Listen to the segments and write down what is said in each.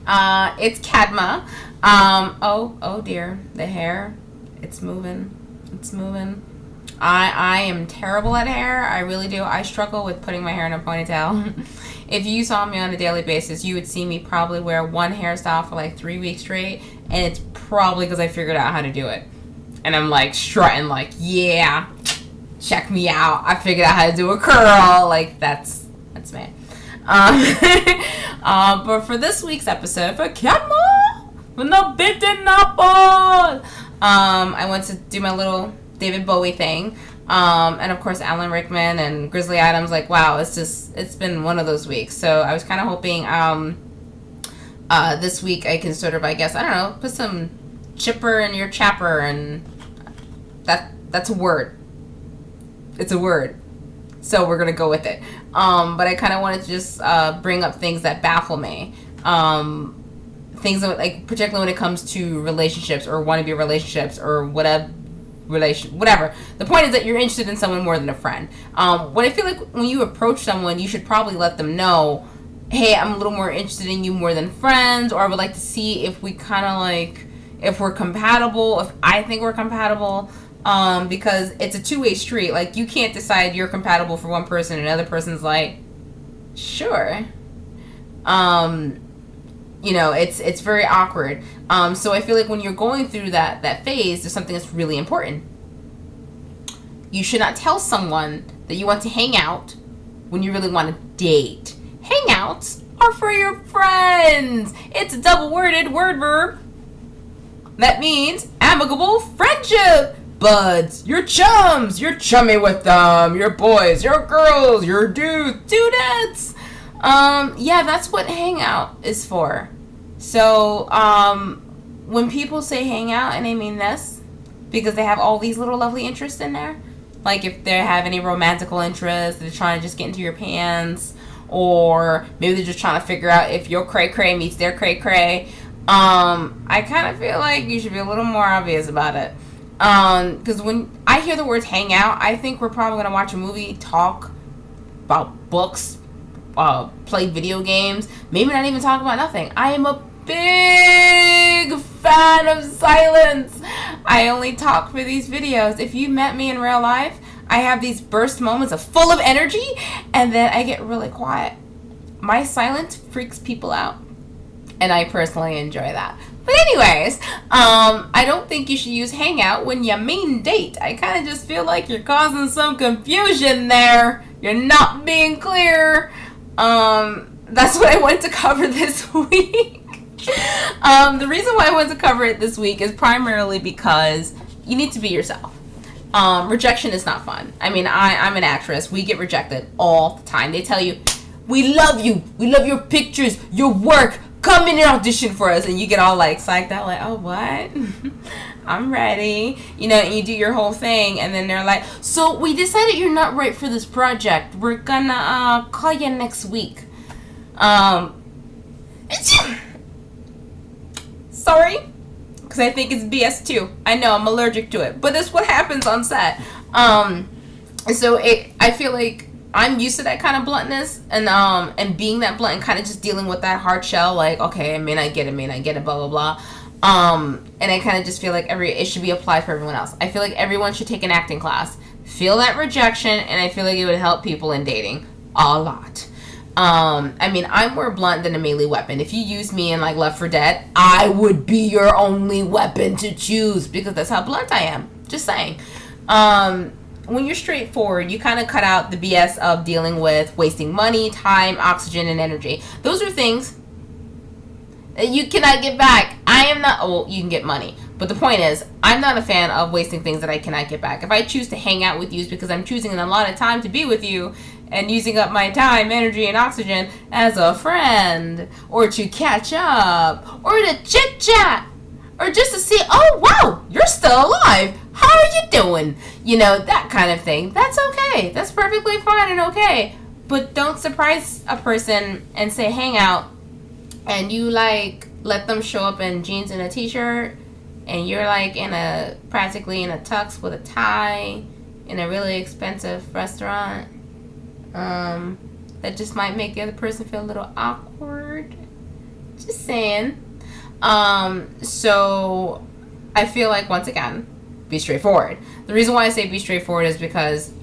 It's Cadma. Oh dear, the hair. It's moving. It's moving. I am terrible at hair. I really do. I struggle with putting my hair in a ponytail. If you saw me on a daily basis, you would see me probably wear one hairstyle for like 3 weeks straight, and it's probably because I figured out how to do it. And I'm like strutting, like, yeah, check me out. I figured out how to do a curl. Like that's me. But for this week's episode, for Cadma, with no bitten apple, I went to do my little David Bowie thing. And of course Alan Rickman and Grizzly Adams. Like, wow, it's been one of those weeks. So I was kind of hoping this week I can sort of, I guess, I don't know, put some chipper in your chapper, and that's a word. It's a word. So we're gonna go with it. But I kind of wanted to just bring up things that baffle me. Things that, like, particularly when it comes to relationships or wannabe relationships or whatever. The point is that you're interested in someone more than a friend. What I feel like when you approach someone, you should probably let them know, hey, I'm a little more interested in you more than friends, or I would like to see if we kind of like, if we're compatible, if I think we're compatible, because it's a two-way street. Like, you can't decide you're compatible for one person and another person's like, sure. It's very awkward. So I feel like when you're going through that phase, there's something that's really important. You should not tell someone that you want to hang out when you really want to date. Hangouts are for your friends. It's a double-worded word verb. That means amicable friendship. Buds, your chums, you're chummy with them, your boys, your girls, your dudettes. Yeah, that's what hangout is for. So, when people say hangout, and they mean this, because they have all these little lovely interests in there, like if they have any romantical interests, they're trying to just get into your pants, or maybe they're just trying to figure out if your cray-cray meets their cray-cray, I kind of feel like you should be a little more obvious about it. Because when I hear the words hangout, I think we're probably going to watch a movie, talk about books, play video games, maybe not even talk about nothing. I am a big fan of silence. I only talk for these videos. If you met me in real life, I have these burst moments of full of energy, and then I get really quiet. My silence freaks people out, and I personally enjoy that. But anyways, I don't think you should use hangout when you mean date. I kind of just feel like you're causing some confusion there. You're not being clear. That's what I wanted to cover this week. The reason why I wanted to cover it this week is primarily because you need to be yourself. Rejection is not fun. I mean, I'm an actress. We get rejected all the time. They tell you, we love you. We love your pictures, your work. Come in and audition for us. And you get all like psyched out, like, oh, what? I'm ready. And you do your whole thing. And then they're like, so we decided you're not right for this project. We're gonna call you next week. Sorry. Because I think it's BS too. I know, I'm allergic to it. But that's what happens on set. So I feel like I'm used to that kind of bluntness, and being that blunt and kind of just dealing with that hard shell, like, okay, I mean, I get it, blah, blah, blah. And I kind of just feel like it should be applied for everyone else. I feel like everyone should take an acting class, feel that rejection, and I feel like it would help people in dating a lot. I mean, I'm more blunt than a melee weapon. If you use me in, like, Left 4 Dead, I would be your only weapon to choose, because that's how blunt I am. Just saying. When you're straightforward, you kind of cut out the BS of dealing with wasting money, time, oxygen, and energy. Those are things that you cannot get back. I am not, well, you can get money. But the point is, I'm not a fan of wasting things that I cannot get back. If I choose to hang out with you, it's because I'm choosing a lot of time to be with you and using up my time, energy, and oxygen as a friend, or to catch up, or to chit-chat, or just to see, oh, wow, you're still alive. How are you doing? That kind of thing. That's okay. That's perfectly fine and okay. But don't surprise a person and say hang out, and you, like, let them show up in jeans and a t-shirt, and you're, like, practically in a tux with a tie in a really expensive restaurant. That just might make the other person feel a little awkward. Just saying. So I feel like, once again, be straightforward. The reason why I say be straightforward is because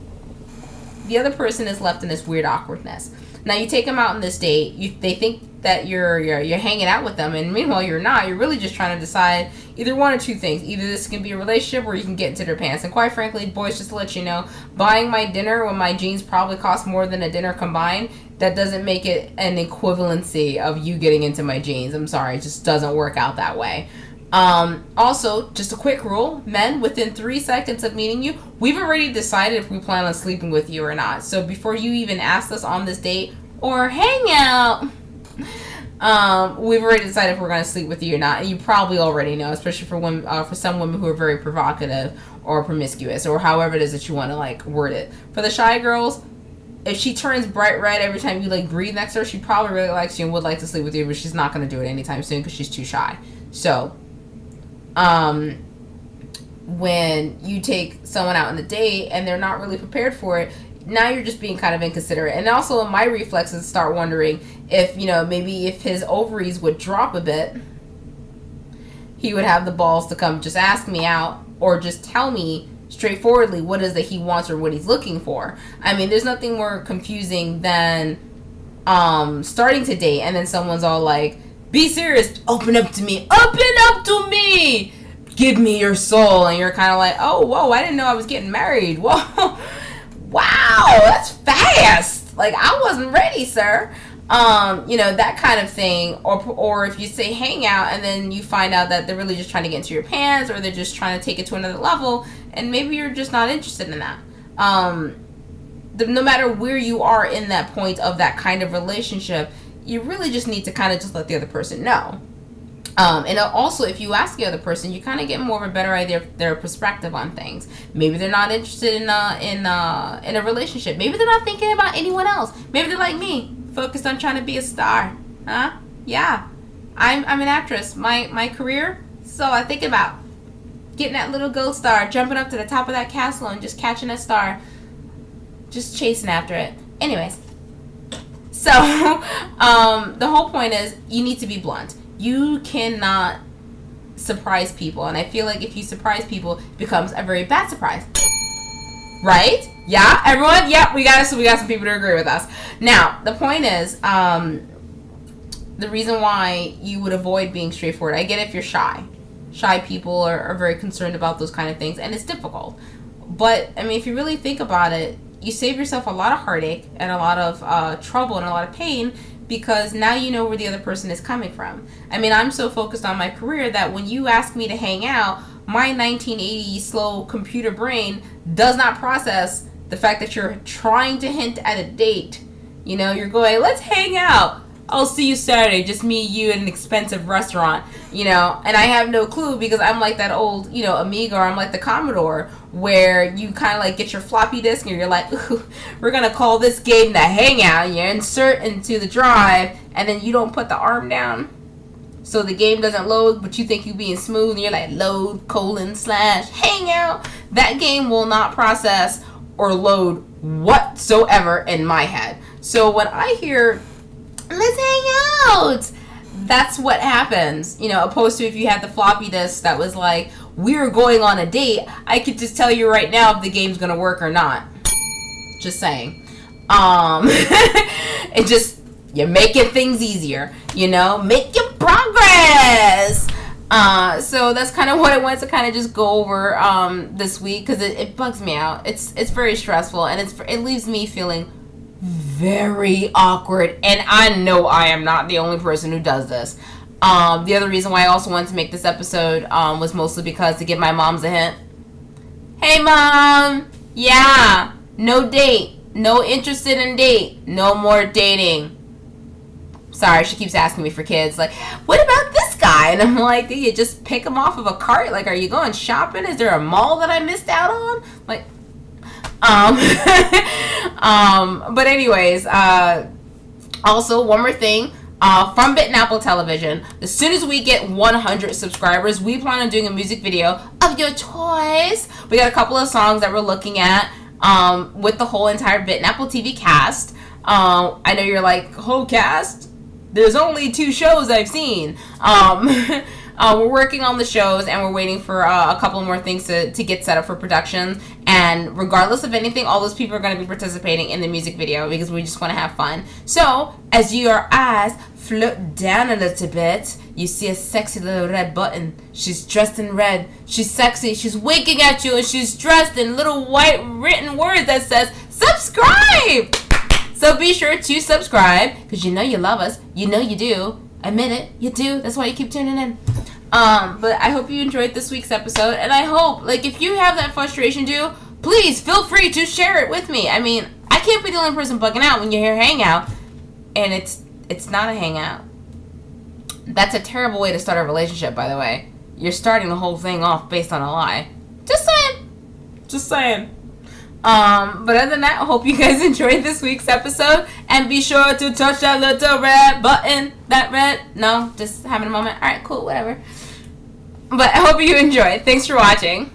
the other person is left in this weird awkwardness. Now you take them out on this date. They think that you're hanging out with them, and meanwhile you're not. You're really just trying to decide either one or two things. Either this can be a relationship, or you can get into their pants. And quite frankly, boys, just to let you know, buying my dinner when my jeans probably cost more than a dinner combined, that doesn't make it an equivalency of you getting into my jeans. I'm sorry, it just doesn't work out that way. Also, just a quick rule, men, within 3 seconds of meeting you, we've already decided if we plan on sleeping with you or not. So before you even ask us on this date or hang out, we've already decided if we're going to sleep with you or not. And you probably already know, especially for women, for some women who are very provocative or promiscuous, or however it is that you want to like word it. For the shy girls, if she turns bright red every time you like breathe next to her, she probably really likes you and would like to sleep with you, but she's not going to do it anytime soon because she's too shy. So when you take someone out on a date and they're not really prepared for it, now you're just being kind of inconsiderate. And also my reflexes start wondering if, maybe if his ovaries would drop a bit, he would have the balls to come just ask me out or just tell me straightforwardly what is that he wants or what he's looking for. I mean, there's nothing more confusing than starting to date and then someone's all like, be serious, open up to me, give me your soul. And you're kind of like, oh, whoa, I didn't know I was getting married. Whoa, wow, that's fast. Like, I wasn't ready, sir. That kind of thing. Or if you say hang out and then you find out that they're really just trying to get into your pants, or they're just trying to take it to another level, and maybe you're just not interested in that. No matter where you are in that point of that kind of relationship, you really just need to kind of just let the other person know. And also, if you ask the other person, you kind of get more of a better idea of their perspective on things. Maybe they're not interested in a relationship. Maybe they're not thinking about anyone else. Maybe they're like me, focused on trying to be a star. Huh? Yeah, I'm an actress. My career. So I think about getting that little gold star, jumping up to the top of that castle, and just catching that star, just chasing after it. Anyways. So, the whole point is you need to be blunt. You cannot surprise people. And I feel like if you surprise people, it becomes a very bad surprise. Right? Yeah? Everyone? Yep, we got some people to agree with us. Now, the point is, the reason why you would avoid being straightforward, I get if you're shy. Shy people are very concerned about those kind of things, and it's difficult. But, I mean, if you really think about it, you save yourself a lot of heartache and a lot of trouble and a lot of pain, because now you know where the other person is coming from. I mean, I'm so focused on my career that when you ask me to hang out, my 1980 slow computer brain does not process the fact that you're trying to hint at a date. You're going, let's hang out. I'll see you Saturday, just me, you, at an expensive restaurant, and I have no clue because I'm like that old, Amiga, or I'm like the Commodore, where you kind of like get your floppy disk and you're like, ooh, we're going to call this game the Hangout, and you insert into the drive, and then you don't put the arm down, so the game doesn't load, but you think you're being smooth, and you're like, load, :hangout. That game will not process or load whatsoever in my head. So when I hear, let's hang out, that's what happens, opposed to if you had the floppy disk that was like, we're going on a date, I could just tell you right now if the game's gonna work or not. Just saying. It just, you're making things easier, making progress. So that's kind of what I wanted to kind of just go over this week, because it bugs me out. It's very stressful, and it leaves me feeling very awkward, and I know I am not the only person who does this. The other reason why I also wanted to make this episode was mostly because to give my moms a hint. Hey mom, yeah, no date, no interested in date, no more dating. Sorry, she keeps asking me for kids, like, what about this guy? And I'm like, do you just pick him off of a cart? Like, are you going shopping? Is there a mall that I missed out on? Like, but anyways, also one more thing, from Bit and Apple Television, as soon as we get 100 subscribers, we plan on doing a music video of your choice. We got a couple of songs that we're looking at, with the whole entire Bit and Apple TV cast. I know you're like, whole cast? there's only 2 shows I've seen. We're working on the shows, and we're waiting for a couple more things to get set up for production. And regardless of anything, all those people are going to be participating in the music video because we just want to have fun. So, as your eyes float down a little bit, you see a sexy little red button. She's dressed in red. She's sexy. She's winking at you, and she's dressed in little white written words that says, subscribe! So be sure to subscribe, because you know you love us. You know you do. Admit it. You do. That's why you keep tuning in. But I hope you enjoyed this week's episode, and I hope, like, if you have that frustration too, please feel free to share it with me. I mean, I can't be the only person bugging out when you're here hangout, and it's not a hangout. That's a terrible way to start a relationship, by the way. You're starting the whole thing off based on a lie. Just saying. But other than that, I hope you guys enjoyed this week's episode, and be sure to touch that little red button. No, just having a moment. Alright, cool, whatever. But I hope you enjoyed. Thanks for watching.